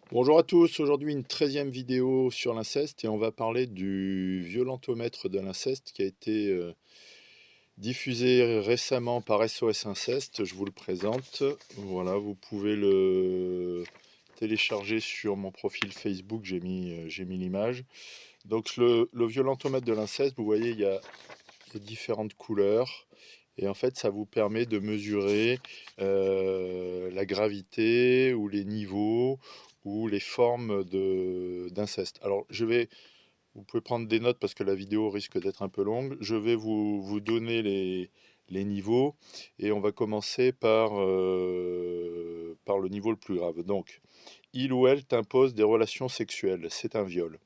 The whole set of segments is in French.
Bonjour à tous, aujourd'hui une 13e vidéo sur l'inceste et on va parler du violentomètre de l'inceste qui a été diffusé récemment par SOS Inceste. Je vous le présente. Voilà, vous pouvez le télécharger sur mon profil Facebook, j'ai mis l'image. Donc le violentomètre de l'inceste, vous voyez, il y a différentes couleurs. Et en fait, ça vous permet de mesurer la gravité ou les niveaux ou les formes d'inceste. Alors, vous pouvez prendre des notes parce que la vidéo risque d'être un peu longue. Je vais vous donner les niveaux et on va commencer par le niveau le plus grave. Donc, il ou elle t'impose des relations sexuelles, c'est un viol.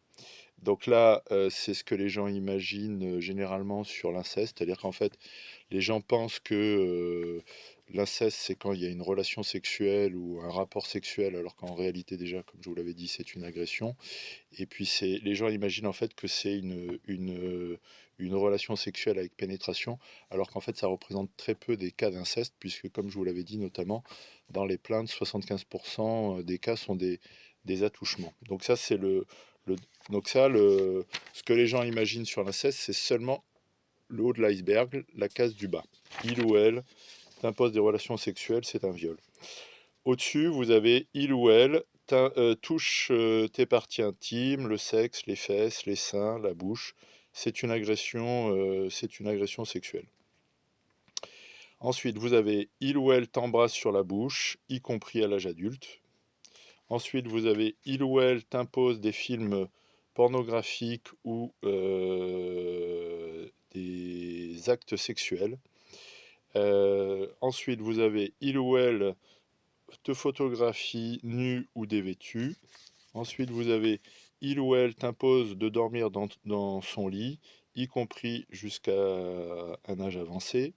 Donc là, c'est ce que les gens imaginent généralement sur l'inceste, c'est-à-dire qu'en fait, les gens pensent que l'inceste, c'est quand il y a une relation sexuelle ou un rapport sexuel, alors qu'en réalité, déjà, comme je vous l'avais dit, c'est une agression. Et puis, les gens imaginent en fait que c'est une relation sexuelle avec pénétration, alors qu'en fait, ça représente très peu des cas d'inceste, puisque, comme je vous l'avais dit, notamment dans les plaintes, 75% des cas sont des attouchements. Donc ça, le, donc ça, ce que les gens imaginent sur l'inceste, c'est seulement le haut de l'iceberg, la case du bas. Il ou elle t'impose des relations sexuelles, c'est un viol. Au-dessus, vous avez il ou elle touche tes parties intimes, le sexe, les fesses, les seins, la bouche. C'est une agression sexuelle. Ensuite, vous avez il ou elle t'embrasse sur la bouche, y compris à l'âge adulte. Ensuite, vous avez il ou elle t'impose des films pornographiques ou des actes sexuels. Ensuite, vous avez il ou elle te photographie nu ou dévêtu. Ensuite, vous avez il ou elle t'impose de dormir dans son lit, y compris jusqu'à un âge avancé.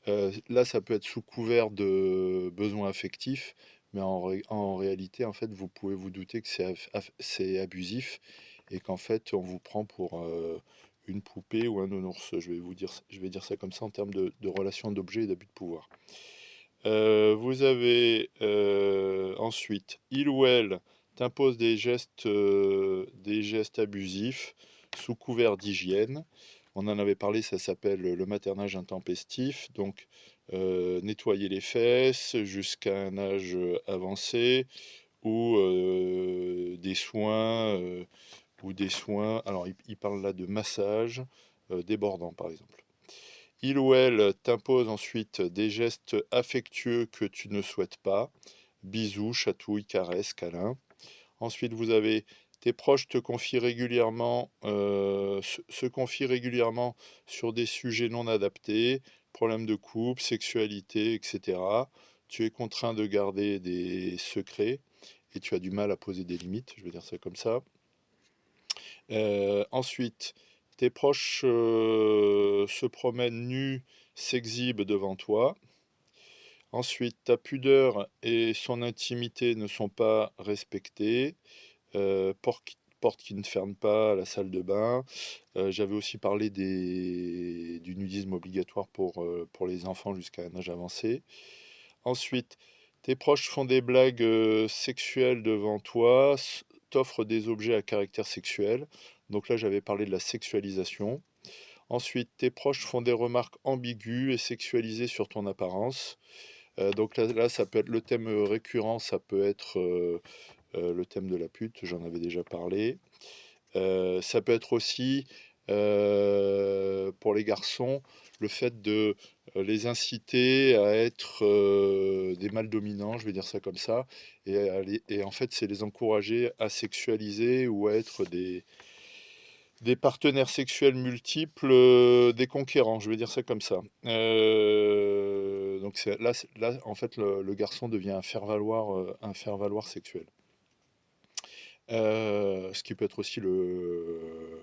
Là, ça peut être sous couvert de besoins affectifs, mais en réalité, en fait, vous pouvez vous douter que c'est abusif et qu'en fait, on vous prend pour une poupée ou un nounours. Je vais dire ça comme ça en termes de relation d'objet et d'abus de pouvoir. Vous avez ensuite, il ou elle t'impose des gestes abusifs sous couvert d'hygiène. On en avait parlé, ça s'appelle le maternage intempestif. Donc, nettoyer les fesses jusqu'à un âge avancé ou des soins. Alors, il parle là de massage débordant, par exemple. Il ou elle t'impose ensuite des gestes affectueux que tu ne souhaites pas. Bisous, chatouilles, caresses, câlins. Ensuite, vous avez tes proches se confient régulièrement sur des sujets non adaptés, problèmes de couple, sexualité, etc. Tu es contraint de garder des secrets et tu as du mal à poser des limites, je vais dire ça comme ça. Ensuite, tes proches se promènent nus, s'exhibent devant toi. Ensuite, ta pudeur et son intimité ne sont pas respectées. Porte qui ne ferme pas à la salle de bain. J'avais aussi parlé du nudisme obligatoire pour les enfants jusqu'à un âge avancé. Ensuite, tes proches font des blagues sexuelles devant toi, t'offrent des objets à caractère sexuel. Donc là, j'avais parlé de la sexualisation. Ensuite, tes proches font des remarques ambiguës et sexualisées sur ton apparence. Donc là, ça peut être le thème récurrent, ça peut être le thème de la pute, j'en avais déjà parlé. Ça peut être aussi, pour les garçons, le fait de les inciter à être des mâles dominants, je vais dire ça comme ça, et en fait, c'est les encourager à sexualiser ou à être des partenaires sexuels multiples, des conquérants, je vais dire ça comme ça. Donc là, en fait, le garçon devient un faire-valoir sexuel. Ce qui peut être aussi le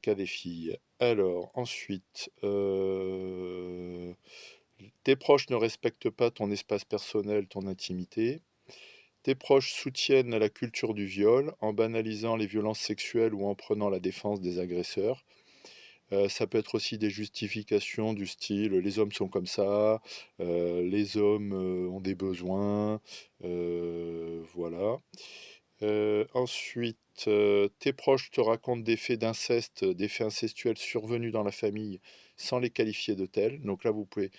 cas des filles. Alors, ensuite, tes proches ne respectent pas ton espace personnel, ton intimité. Tes proches soutiennent la culture du viol en banalisant les violences sexuelles ou en prenant la défense des agresseurs. Ça peut être aussi des justifications du style: «Les hommes sont comme ça, les hommes, ont des besoins», voilà. Ensuite, tes proches te racontent des faits d'inceste, des faits incestuels survenus dans la famille sans les qualifier de tels. Donc là, vous pouvez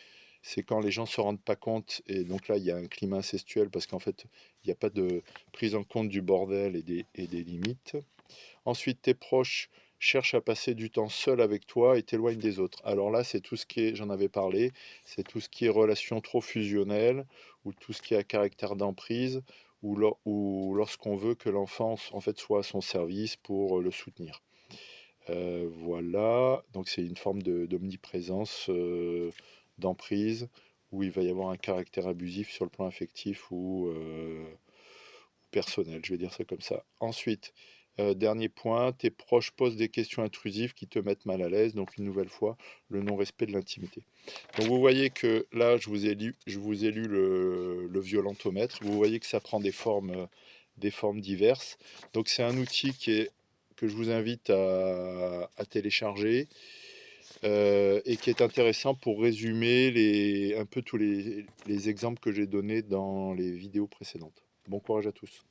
c'est quand les gens se rendent pas compte et donc là, il y a un climat incestuel parce qu'en fait, il y a pas de prise en compte du bordel et des limites. Ensuite, tes proches cherchent à passer du temps seul avec toi et t'éloignent des autres. Alors là, c'est tout ce qui est, j'en avais parlé, c'est tout ce qui est relation trop fusionnelle ou tout ce qui est à caractère d'emprise ou lorsqu'on veut que l'enfant en fait soit à son service pour le soutenir. Voilà, donc c'est une forme d'omniprésence, d'emprise où il va y avoir un caractère abusif sur le plan affectif ou personnel, je vais dire ça comme ça. Ensuite, dernier point, tes proches posent des questions intrusives qui te mettent mal à l'aise, donc une nouvelle fois, le non-respect de l'intimité. Donc vous voyez que là, je vous ai lu le violentomètre, vous voyez que ça prend des formes diverses. Donc c'est un outil que je vous invite à télécharger et qui est intéressant pour résumer un peu tous les exemples que j'ai donnés dans les vidéos précédentes. Bon courage à tous.